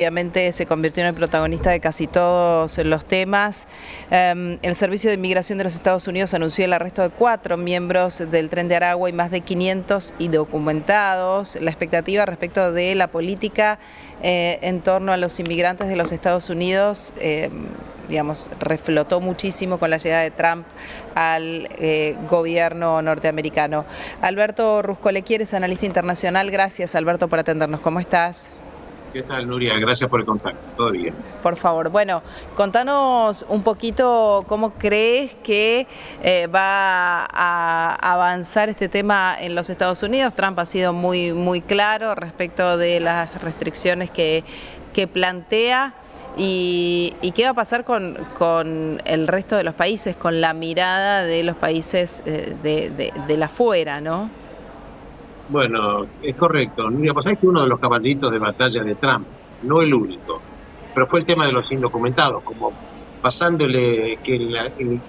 Obviamente se convirtió en el protagonista de casi todos los temas. El Servicio de Inmigración de los Estados Unidos anunció el arresto de 4 miembros del Tren de Aragua y más de 500 indocumentados. La expectativa respecto de la política en torno a los inmigrantes de los Estados Unidos, reflotó muchísimo con la llegada de Trump al gobierno norteamericano. Alberto Ruscolequier es analista internacional. Gracias, Alberto, por atendernos. ¿Cómo estás? ¿Qué tal, Nuria? Gracias por el contacto. Todo bien. Por favor, bueno, contanos un poquito cómo crees que va a avanzar este tema en los Estados Unidos. Trump ha sido muy claro respecto de las restricciones que plantea. ¿Y qué va a pasar con el resto de los países, con la mirada de los países de la afuera, ¿no? Bueno, es correcto. Nuria, pues sabés que uno de los caballitos de batalla de Trump, no el único, pero fue el tema de los indocumentados, como pasándole que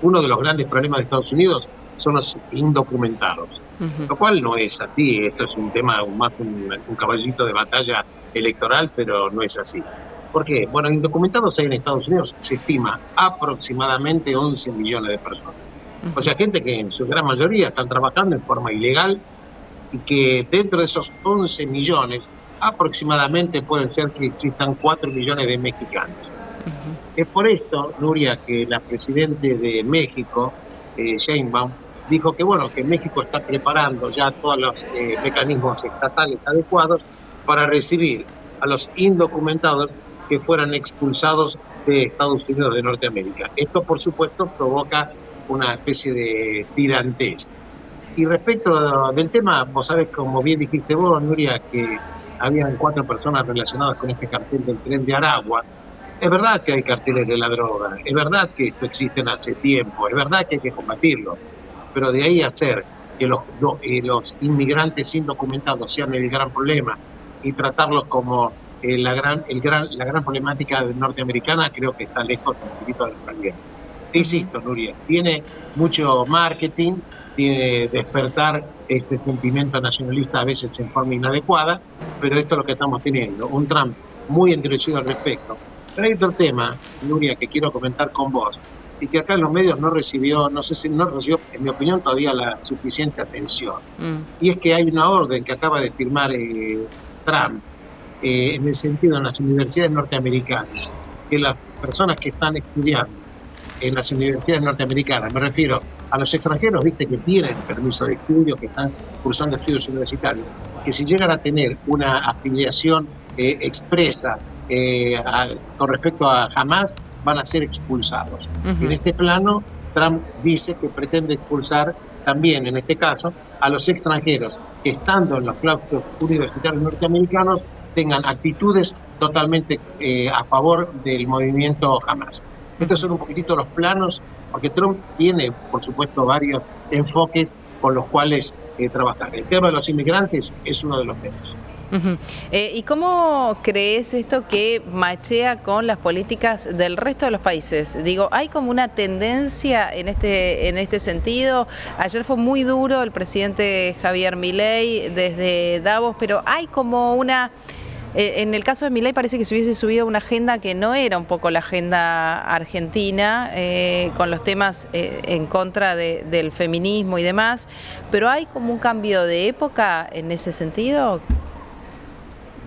uno de los grandes problemas de Estados Unidos son los indocumentados. Lo cual no es así, esto es un tema más un caballito de batalla electoral, pero no es así. ¿Por qué? Bueno, indocumentados hay en Estados Unidos, se estima aproximadamente 11 millones de personas. O sea, gente que en su gran mayoría están trabajando en forma ilegal y que dentro de esos 11 millones aproximadamente pueden ser que existan 4 millones de mexicanos. Es por esto, Nuria, que la presidenta de México, Sheinbaum, dijo que bueno, que México está preparando ya todos los mecanismos estatales adecuados para recibir a los indocumentados que fueran expulsados de Estados Unidos de Norteamérica. Esto, por supuesto, provoca una especie de tirantez. Y respecto del tema, vos sabés, como bien dijiste vos, Nuria, que habían 4 personas relacionadas con este cartel del Tren de Aragua. Es verdad que hay carteles de la droga, es verdad que esto existe hace tiempo, es verdad que hay que combatirlo, pero de ahí a hacer que los inmigrantes indocumentados sean el gran problema y tratarlos como la gran problemática norteamericana, creo que está lejos un poquito de la realidad. Insisto, Nuria, tiene mucho marketing, tiene despertar este sentimiento nacionalista a veces en forma inadecuada, pero esto es lo que estamos teniendo, un Trump muy endurecido al respecto. Pero hay otro tema, Nuria, que quiero comentar con vos, y que acá en los medios no recibió, en mi opinión, todavía la suficiente atención. Y es que hay una orden que acaba de firmar Trump, en el sentido de las universidades norteamericanas, que las personas que están estudiando en las universidades norteamericanas, me refiero a los extranjeros, viste, que tienen permiso de estudio, que están cursando estudios universitarios, que si llegan a tener una afiliación expresa con respecto a Hamas, van a ser expulsados. En este plano, Trump dice que pretende expulsar también, en este caso, a los extranjeros que, estando en los claustros universitarios norteamericanos, tengan actitudes totalmente a favor del movimiento Hamas. Estos son un poquitito los planos, porque Trump tiene, por supuesto, varios enfoques con los cuales trabajar. El tema de los inmigrantes es uno de los temas. ¿Y cómo crees esto que machea con las políticas del resto de los países? Digo, ¿hay como una tendencia en este sentido? Ayer fue muy duro el presidente Javier Milei desde Davos, pero hay como una... En el caso de Milei parece que se hubiese subido una agenda que no era un poco la agenda argentina, con los temas en contra del feminismo y demás, pero ¿hay como un cambio de época en ese sentido?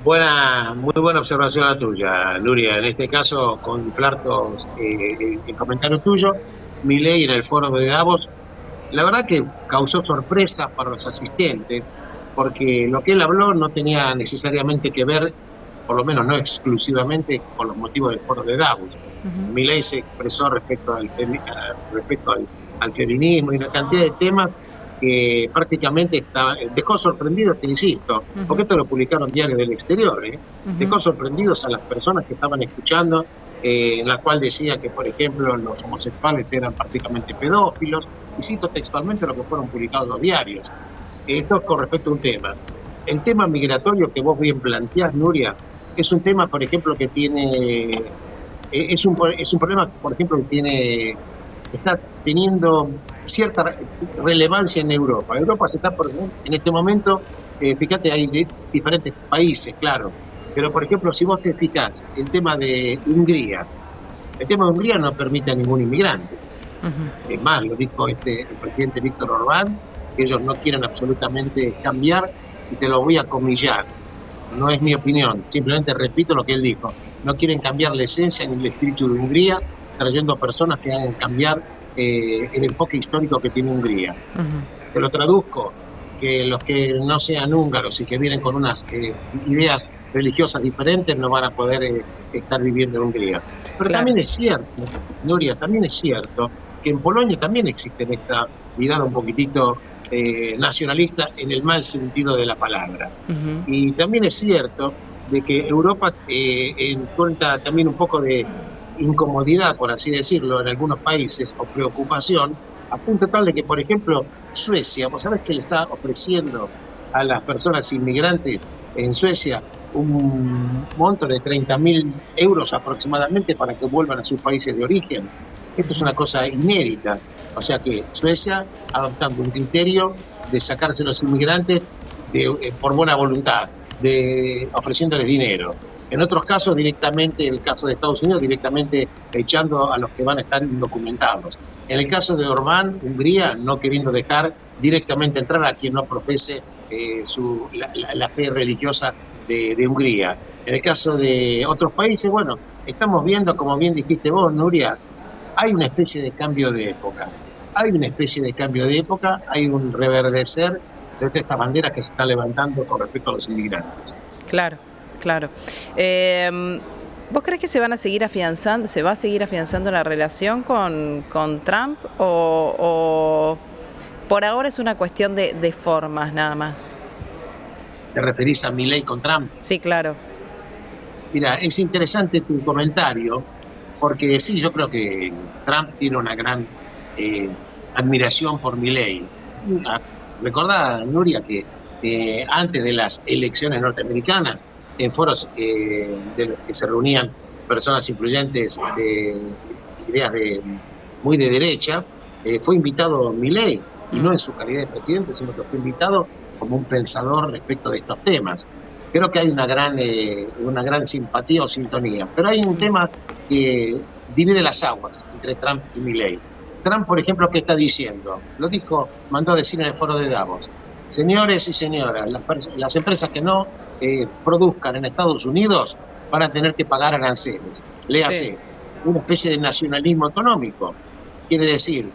Muy buena observación la tuya, Nuria. En este caso, comparto el comentario tuyo. Milei en el foro de Davos, la verdad que causó sorpresa para los asistentes, porque lo que él habló no tenía necesariamente que ver, por lo menos no exclusivamente, con los motivos del foro de Davos. Milei se expresó respecto al feminismo y una cantidad de temas que prácticamente dejó sorprendidos, te insisto, porque esto lo publicaron Diario del Exterior, dejó sorprendidos a las personas que estaban escuchando, en la cual decía que, por ejemplo, los homosexuales eran prácticamente pedófilos, y cito textualmente lo que fueron publicados los diarios. Esto con respecto a un tema. El tema migratorio que vos bien planteás, Nuria, es un tema, por ejemplo, que tiene... Es un problema, por ejemplo, que está teniendo cierta relevancia en Europa. Europa se está, en este momento, fíjate, hay diferentes países, claro, Pero, por ejemplo, si vos te fijás, el tema de Hungría no permite a ningún inmigrante. Es más, lo dijo el presidente Víctor Orbán, que ellos no quieren absolutamente cambiar, y te lo voy a comillar. No es mi opinión, simplemente repito lo que él dijo. No quieren cambiar la esencia ni el espíritu de Hungría, trayendo personas que hagan cambiar el enfoque histórico que tiene Hungría. Te lo traduzco, que los que no sean húngaros y que vienen con unas ideas religiosas diferentes no van a poder estar viviendo en Hungría. Pero Claro. también es cierto, Nuria, también es cierto que en Polonia también existe esta mirada un poquitito nacionalista en el mal sentido de la palabra. Y también es cierto de que Europa encuentra también un poco de incomodidad, por así decirlo, en algunos países, o preocupación, a punto tal de que, por ejemplo, Suecia, ¿vos sabés que le está ofreciendo a las personas inmigrantes en Suecia un monto de 30.000 euros aproximadamente para que vuelvan a sus países de origen? Esto es una cosa inédita. O sea que Suecia adoptando un criterio de sacarse a los inmigrantes por buena voluntad, ofreciéndoles dinero. En otros casos, directamente, el caso de Estados Unidos, directamente echando a los que van a estar indocumentados. En el caso de Orbán, Hungría, no queriendo dejar directamente entrar a quien no profese la fe religiosa de Hungría. En el caso de otros países, bueno, estamos viendo, como bien dijiste vos, Nuria, hay una especie de cambio de época. Hay un reverdecer de estas banderas que se están levantando con respecto a los inmigrantes. Claro, claro. ¿Vos crees que se va a seguir afianzando la relación con Trump o por ahora es una cuestión de formas nada más? ¿Te referís a Milei con Trump? Sí, claro. Mira, es interesante tu comentario, porque sí, yo creo que Trump tiene una gran admiración por Milei. Recordá, Nuria, que antes de las elecciones norteamericanas, en foros de los que se reunían personas influyentes de ideas muy de derecha, fue invitado Milei, y no en su calidad de presidente, sino que fue invitado como un pensador respecto de estos temas. Creo que hay una gran simpatía o sintonía, pero hay un tema que divide las aguas entre Trump y Milei. Trump, por ejemplo, ¿qué está diciendo? Lo dijo, mandó a decir en el foro de Davos: señores y señoras, las empresas que no produzcan en Estados Unidos van a tener que pagar aranceles. Léase, una especie de nacionalismo económico. Quiere decir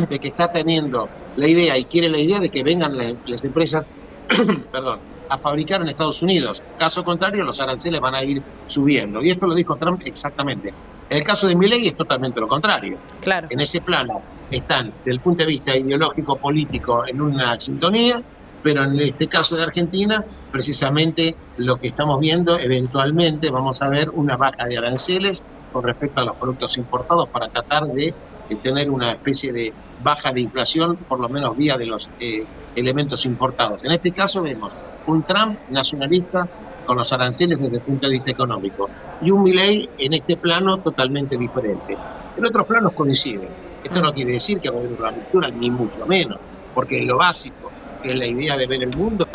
de que está teniendo la idea y quiere la idea de que vengan las empresas perdón, a fabricar en Estados Unidos. Caso contrario, los aranceles van a ir subiendo. Y esto lo dijo Trump exactamente. En el caso de Milei es totalmente lo contrario. Claro. En ese plano están, desde el punto de vista ideológico, político, en una sintonía, pero en este caso de Argentina, precisamente lo que estamos viendo, eventualmente vamos a ver una baja de aranceles con respecto a los productos importados para tratar de tener una especie de baja de inflación, por lo menos vía de los elementos importados. En este caso vemos un Trump nacionalista con los aranceles desde el punto de vista económico y un Milei en este plano totalmente diferente. En otros planos coinciden. Esto no quiere decir que va a haber una ruptura, ni mucho menos, porque lo básico, que es la idea de ver el mundo,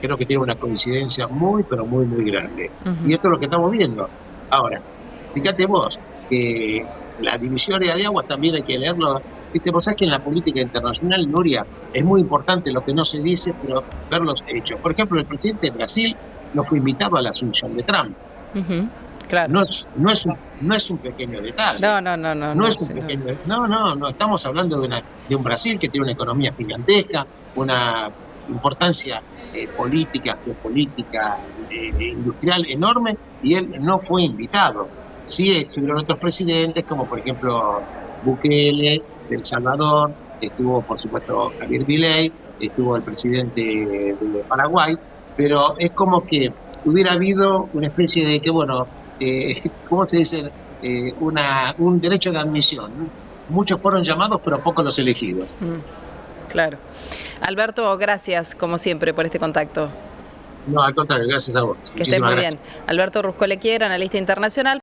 creo que tiene una coincidencia muy, pero muy, muy grande. Y esto es lo que estamos viendo. Ahora, fíjate vos, que la división de aguas también hay que leerlo. Viste, vos sabés que en la política internacional, Nuria, es muy importante lo que no se dice, pero ver los hechos. Por ejemplo, el presidente de Brasil no fue invitado a la asunción de Trump. Claro. No es un pequeño detalle. No, estamos hablando de un Brasil que tiene una economía gigantesca, una importancia política, geopolítica, industrial enorme, y él no fue invitado. Sí estuvieron otros presidentes, como por ejemplo Bukele de El Salvador, estuvo por supuesto Javier Milei, estuvo el presidente de Paraguay, pero es como que hubiera habido una especie de que, bueno, ¿cómo se dice? Un derecho de admisión. Muchos fueron llamados, pero pocos los elegidos. Claro. Alberto, gracias como siempre por este contacto. No, al contrario, gracias a vos. Que estés muy bien. Alberto Ruscolequier, analista internacional.